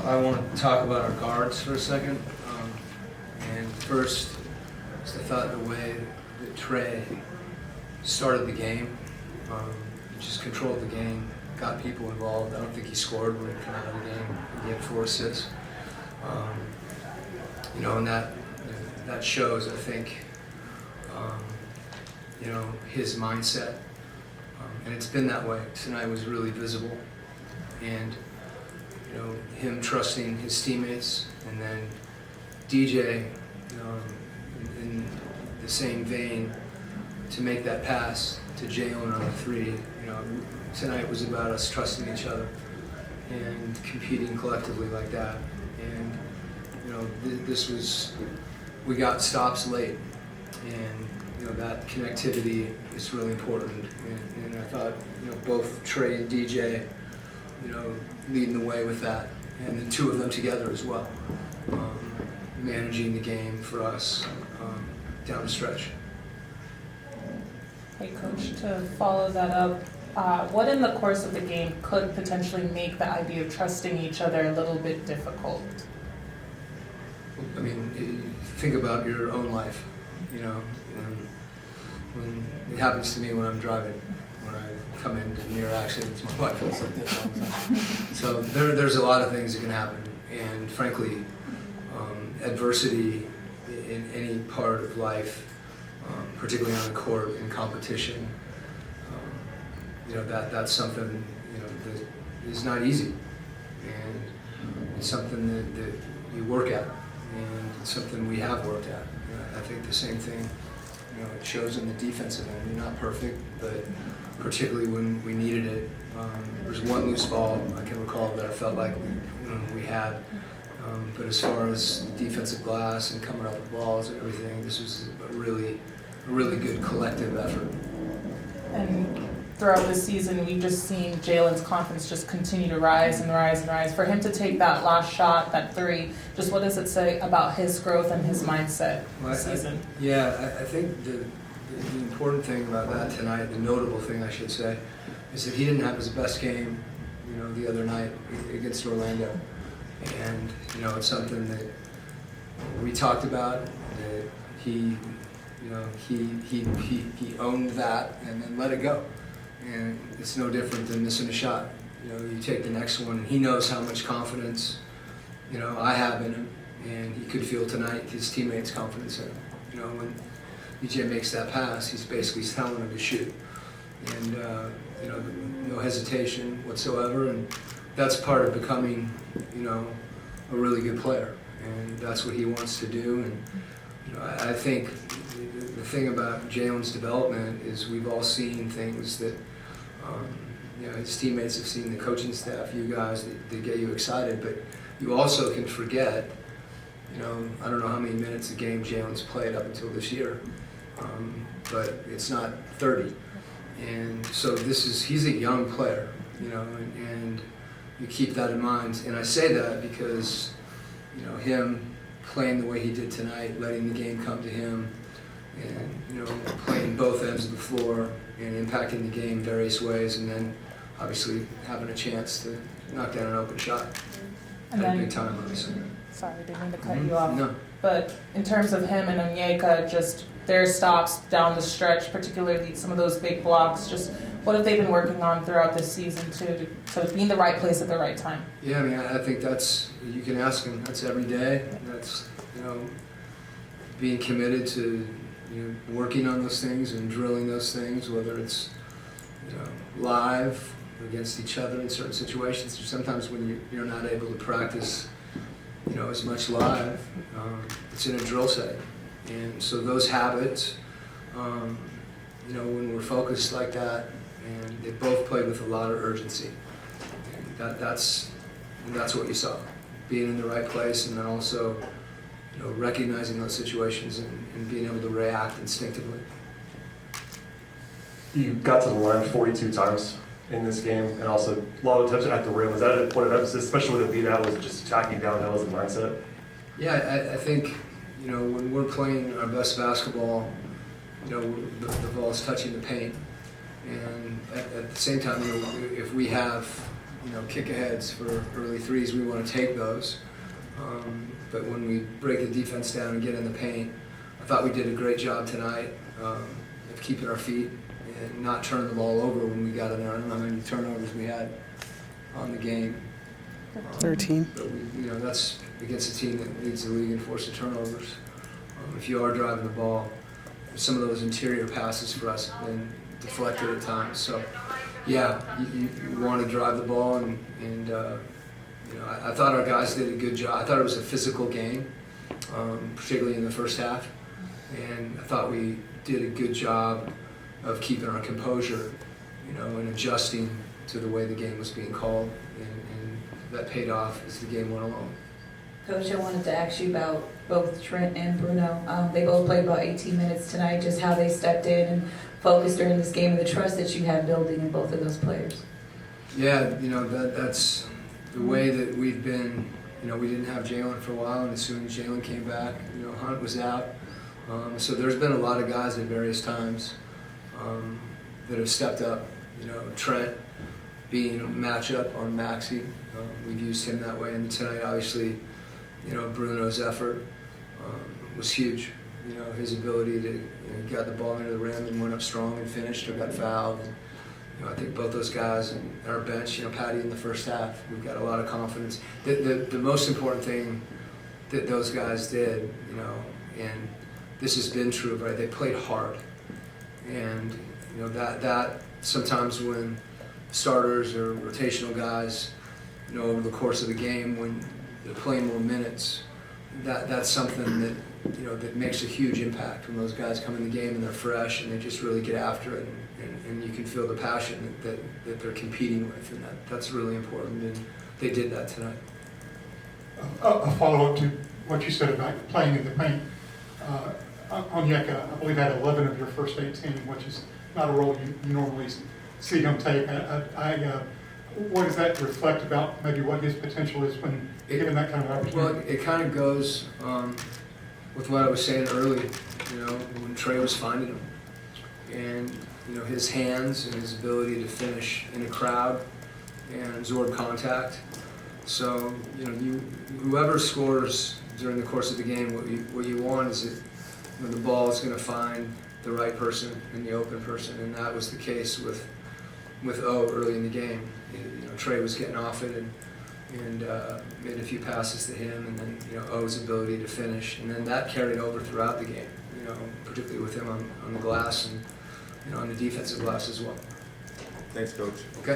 I want to talk about our guards for a second. And first, I thought the way that Trey started the game, he just controlled the game, got people involved. I don't think he scored when he came out of the game. He had 4 assists. And that shows, I think, his mindset. And it's been that way. Tonight was really visible. And, him trusting his teammates, and then DJ, in the same vein, to make that pass to Jalen on the 3. Tonight was about us trusting each other and competing collectively like that. And, we got stops late, and, that connectivity is really important. And I thought, both Trey and DJ, leading the way with that, and the 2 of them together as well, managing the game for us down the stretch. Hey, Coach, to follow that up, what in the course of the game could potentially make the idea of trusting each other a little bit difficult? I mean, think about your own life, when it happens to me when I'm driving, when I come into near accidents, my wife feels like this. So there's a lot of things that can happen, and frankly, adversity in any part of life, particularly on the court in competition, that's something that is not easy, and it's something that you work at, and it's something we have worked at. I think the same thing, it shows in the defensive end. You're not perfect, but particularly when we needed it. There was one loose ball I can recall that I felt like we had. But as far as the defensive glass and coming up with balls and everything, this was a really good collective effort. And throughout the season, we've just seen Jalen's confidence just continue to rise and rise and rise. For him to take that last shot, that 3, just what does it say about his growth and his mindset this season? I think the important thing about that tonight, the notable thing I should say, is that he didn't have his best game, the other night against Orlando. And, it's something that we talked about, that he owned that and then let it go. And it's no different than missing a shot. You take the next one, and he knows how much confidence, I have in him, and he could feel tonight his teammates' confidence in him. When DJ makes that pass, he's basically telling him to shoot. And, no hesitation whatsoever, and that's part of becoming, a really good player. And that's what he wants to do. And, I think the thing about Jalen's development is we've all seen things that, his teammates have seen, the coaching staff, you guys, that get you excited, but you also can forget, I don't know how many minutes a game Jalen's played up until this year, but it's not 30. And so he's a young player, and you keep that in mind. And I say that because, him playing the way he did tonight, letting the game come to him, and playing both ends of the floor and impacting the game in various ways, and then obviously having a chance to knock down an open shot at a big time, obviously. Sorry, I didn't mean to cut you off. No. But in terms of him and Onyeka, just their stops down the stretch, particularly some of those big blocks, just what have they been working on throughout this season to be in the right place at the right time? Yeah, I mean, I think you can ask him, that's every day. That's, being committed to, working on those things and drilling those things, whether it's, live against each other in certain situations, or sometimes when you're not able to practice, as much live, it's in a drill setting. And so those habits, when we're focused like that, and they both played with a lot of urgency. And that's what you saw, being in the right place, and then also, recognizing those situations and being able to react instinctively. You got to the line 42 times in this game, and also a lot of attempts at the rim. Was that a point of emphasis, especially with a beat out? Was it just attacking downhill as a mindset? Yeah, I think, when we're playing our best basketball, the ball's touching the paint. And at the same time, if we have kick aheads for early threes, we want to take those. But when we break the defense down and get in the paint, I thought we did a great job tonight of keeping our feet and not turning the ball over when we got in there. I don't know how many turnovers we had on the game. 13. But that's against a team that leads the league in forced turnovers. If you are driving the ball, some of those interior passes for us have been deflected at times. So, yeah, you want to drive the ball, and I thought our guys did a good job. I thought it was a physical game, particularly in the first half, and I thought we did a good job of keeping our composure, and adjusting to the way the game was being called, and that paid off as the game went along. Coach, I wanted to ask you about both Trent and Bruno. They both played about 18 minutes tonight, just how they stepped in and focused during this game, and the trust that you have building in both of those players. Yeah, that's the way that we've been. We didn't have Jaylen for a while, and as soon as Jaylen came back, Hunt was out. So there's been a lot of guys at various times that have stepped up. Trent being a matchup on Maxey, we've used him that way, and tonight obviously, Bruno's effort was huge. His ability to got the ball into the rim and went up strong and finished or got fouled. And, I think both those guys and our bench, Patty in the first half, we've got a lot of confidence. The most important thing that those guys did, and this has been true, right? They played hard, and that sometimes when starters or rotational guys, over the course of the game, when they're playing more minutes, that's something that that makes a huge impact when those guys come in the game and they're fresh and they just really get after it, and you can feel the passion that they're competing with, and that's really important, and they did that tonight. A follow-up to what you said about playing in the paint. Onyeka, I believe, had 11 of your first 18, which is not a role you normally see him take. What does that reflect about maybe what his potential is when given that kind of opportunity? Well, it kind of goes with what I was saying earlier, when Trey was finding him. And, his hands and his ability to finish in a crowd and absorb contact. So, whoever scores during the course of the game, what you want is that when the ball is going to find the right person and the open person, and that was the case with O early in the game. Trey was getting off it and made a few passes to him, and then O's ability to finish, and then that carried over throughout the game. Particularly with him on the glass and on the defensive glass as well. Thanks, Coach. Okay.